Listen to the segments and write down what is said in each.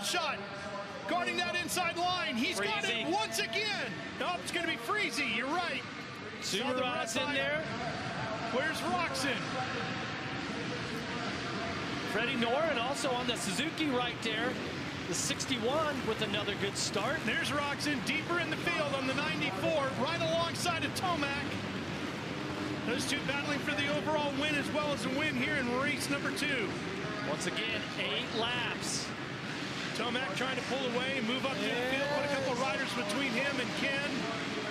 shot. Guarding that inside line. He's Friese. got it once again. No, it's going to be Friese. You're right. Supercross in there. Where's Roczen? Freddie Noren also on the Suzuki right there. The 61 with another good start. There's Roczen deeper in the field on the 94, right alongside of Tomac. Those two battling for the overall win as well as a win here in race number 2. Once again, 8 laps. Tomac trying to pull away, move up to the field, put a couple of riders between him and Ken.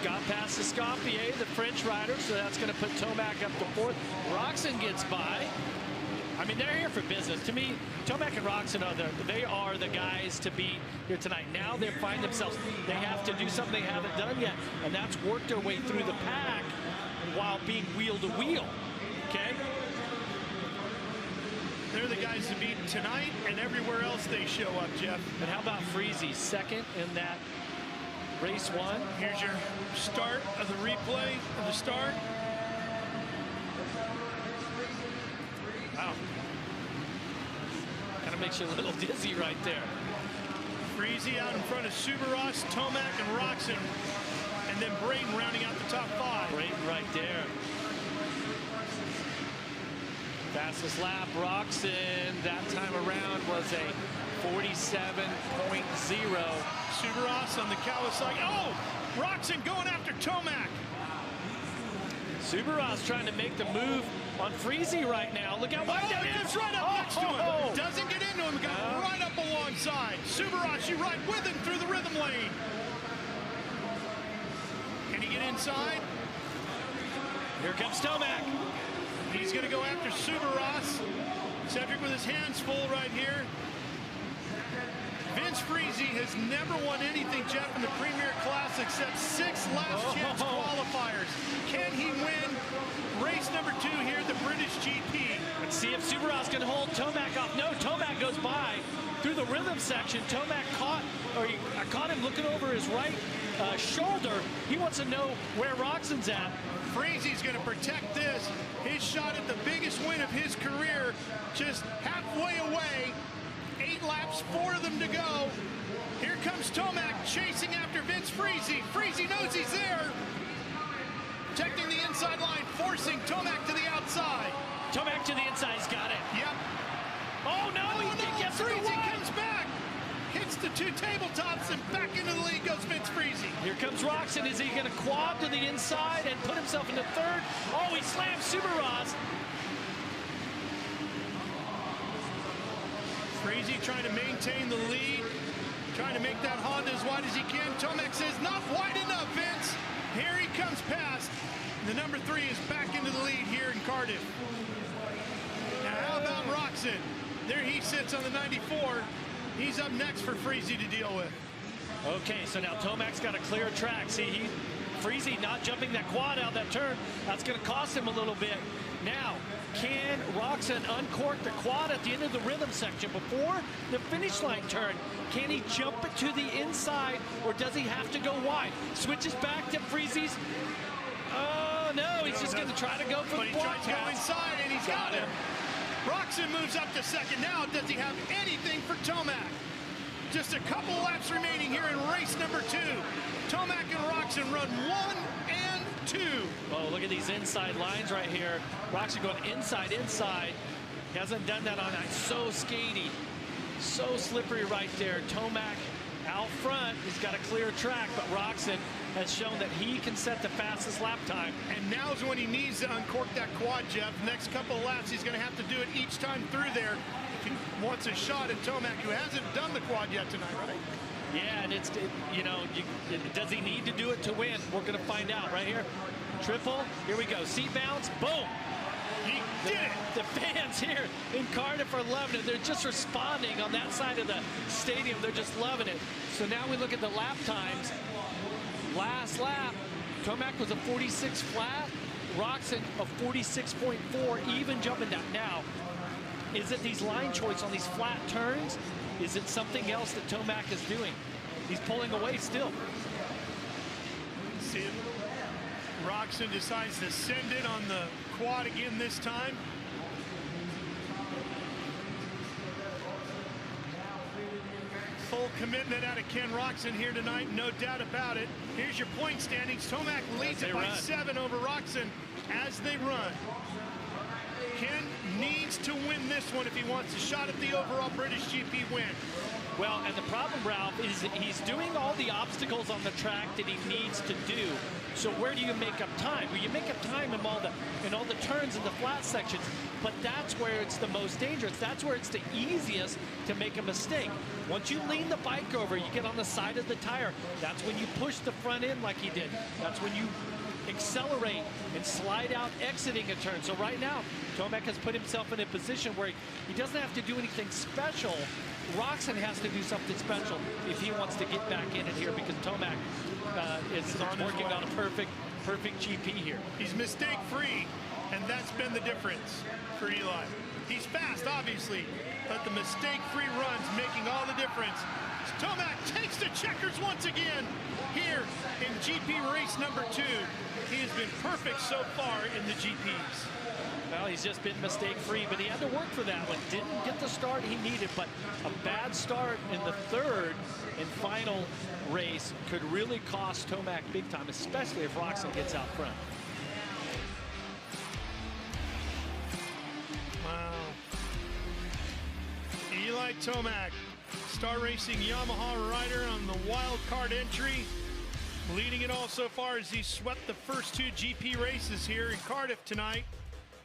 Got past the Scapier, the French rider, so that's going to put Tomac up to 4th. Roczen gets by. I mean, they're here for business. To me, Tomac and Roczen they are the guys to beat here tonight. Now they find themselves, they have to do something they haven't done yet, and that's work their way through the pack while being wheel to wheel, okay? They're the guys to beat tonight and everywhere else they show up, Jeff. And how about Friese, second in that race 1? Here's your start of the replay of the start. Wow. Kind of makes you a little dizzy right there. Friese out in front of Supercross, Tomac, and Roczen. And then Brayton rounding out the top 5. Brayton right there. Fastest lap, Roczen, that time around was a 47.0. Supercross on the Kawasaki. Oh! Roczen going after Tomac. Supercross trying to make the move on Friese right now. Look how wide that is. It's right up next to him. Doesn't get into him. Got right up alongside. Supercross, you right with him through the rhythm lane. Can he get inside? Here comes Tomac. He's going to go after Supercross. Cedric with his hands full right here. Vince Friese has never won anything, Jeff, in the Premier Class except 6 last chance qualifiers. Can he win race number 2 here at the British GP? Let's see if Supercross can hold Tomac off. No, Tomac goes by through the rhythm section. Tomac I caught him looking over his right shoulder. He wants to know where Roczen's at. Friese's going to protect this. His shot at the biggest win of his career, just halfway away. 8 laps, 4 of them to go. Here comes Tomac chasing after Vince Friese. Friese knows he's there. Protecting the inside line, forcing Tomac to the outside. Tomac to the inside, he's got it. Yep. Oh no, he gets Friese comes back. Hits the 2 tabletops and back into the lead goes Vince Friese. Here comes Roczen. Is he going to quad to the inside and put himself into 3rd? Oh, he slams Supercross. Friese trying to maintain the lead, trying to make that Honda as wide as he can. Tomac says, not wide enough, Vince. Here he comes past. The number 3 is back into the lead here in Cardiff. Now, how about Roczen? There he sits on the 94. He's up next for Friese to deal with. Okay, so now Tomac's got a clear track. See, Friese not jumping that quad out that turn. That's going to cost him a little bit. Now, can Roczen uncork the quad at the end of the rhythm section before the finish line turn? Can he jump it to the inside, or does he have to go wide? Switches back to Friese's. Oh, no, he's just going to try to go for the block pass. But he tries to go inside, and he's got him. Roczen moves up to 2nd. Now, does he have anything for Tomac? Just a couple laps remaining here in race number 2. Tomac and Roczen run 1 and 2. Oh, look at these inside lines right here. Roczen going inside. He hasn't done that on ice. So skatey, so slippery right there. Tomac out front. He's got a clear track, but Roczen has shown that he can set the fastest lap time. And now's when he needs to uncork that quad, Jeff. Next couple of laps, he's going to have to do it each time through there if he wants a shot at Tomac, who hasn't done the quad yet tonight, right? Yeah, and does he need to do it to win? We're going to find out right here. Triple, here we go. Seat bounce, boom. He did it. The fans here in Cardiff are loving it. They're just responding on that side of the stadium. They're just loving it. So now we look at the lap times. Last lap, Tomac was a 46 flat. Roczen a 46.4, even jumping down. Now, is it these line choice on these flat turns? Is it something else that Tomac is doing? He's pulling away still. See, Roczen decides to send it on the quad again this time. full commitment out of Ken Roczen here tonight, no doubt about it. Here's your point standings. Tomac leads it by 7 over Roczen as they run. Ken needs to win this one if he wants a shot at the overall British GP win. Well, and the problem, Ralph, is he's doing all the obstacles on the track that he needs to do. So where do you make up time? Well, you make up time in all the turns and the flat sections, but that's where it's the most dangerous. That's where it's the easiest to make a mistake. Once you lean the bike over, you get on the side of the tire. That's when you push the front end like he did. That's when you accelerate and slide out exiting a turn. So right now, Tomac has put himself in a position where he doesn't have to do anything special. Roczen has to do something special if he wants to get back in it here, because Tomac is working on a perfect GP here. He's mistake-free, and that's been the difference for Eli. He's fast, obviously, but the mistake-free runs making all the difference. Tomac takes the checkers once again here in GP race number 2. He has been perfect so far in the GPs. Well, he's just been mistake-free, but he had to work for that one. Didn't get the start he needed, but a bad start in the third and final race could really cost Tomac big time, especially if Roczen gets out front. Wow. Eli Tomac, Star Racing Yamaha rider on the wild card entry, leading it all so far as he swept the first 2 GP races here in Cardiff tonight.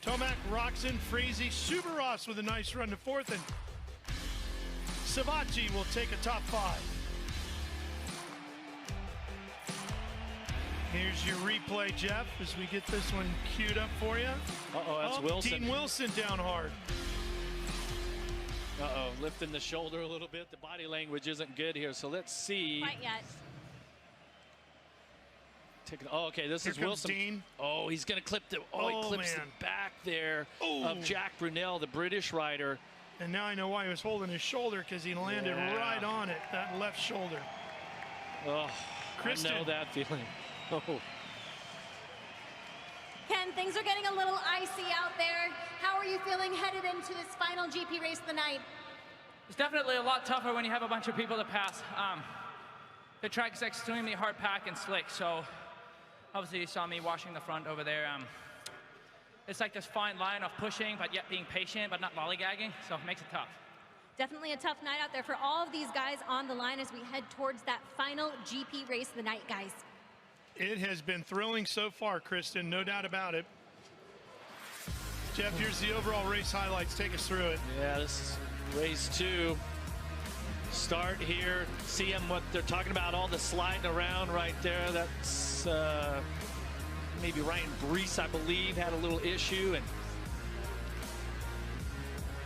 Tomac, Roczen, Friese, Supercross with a nice run to 4th, and Savacci will take a top 5. Here's your replay, Jeff, as we get this one queued up for you. Uh-oh, that's Wilson. Dean Wilson down hard. Uh-oh, lifting the shoulder a little bit. The body language isn't good here, so let's see. Quite yet. Oh, okay, this is Wilson. Dean. Oh, he's going to clip the, he clips the back there of Jack Brunel, the British rider. And now I know why he was holding his shoulder, because he landed right on it, that left shoulder. Oh, Kristen. I know that feeling. Oh. Ken, things are getting a little icy out there. How are you feeling headed into this final GP race of the night? It's definitely a lot tougher when you have a bunch of people to pass. The track is extremely hard packed and slick, so obviously you saw me washing the front over there. It's like this fine line of pushing, but yet being patient, but not lollygagging, so it makes it tough. Definitely a tough night out there for all of these guys on the line as we head towards that final GP race of the night, guys. It has been thrilling so far, Kristen, no doubt about it. Jeff, here's the overall race highlights. Take us through it. Yeah, this is race 2. Start here, see him what they're talking about, all the sliding around right there. That's maybe Ryan Brees, I believe, had a little issue. And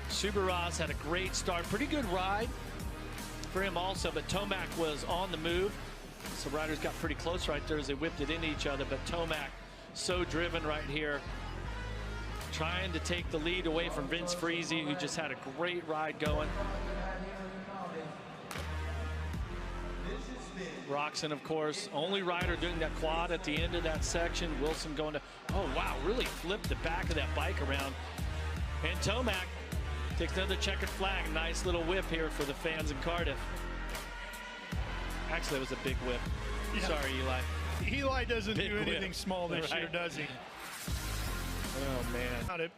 Supercross had a great start, pretty good ride for him also, but Tomac was on the move. So riders got pretty close right there as they whipped it into each other, but Tomac so driven right here, trying to take the lead away from Vince Friese, who just had a great ride going. Roczen, of course, only rider doing that quad at the end of that section. Wilson going to, oh wow, really flipped the back of that bike around. And Tomac takes another checkered flag. Nice little whip here for the fans in Cardiff. Actually, it was a big whip. Yeah. Sorry, Eli. Eli doesn't do anything small this year, does he? Oh, man.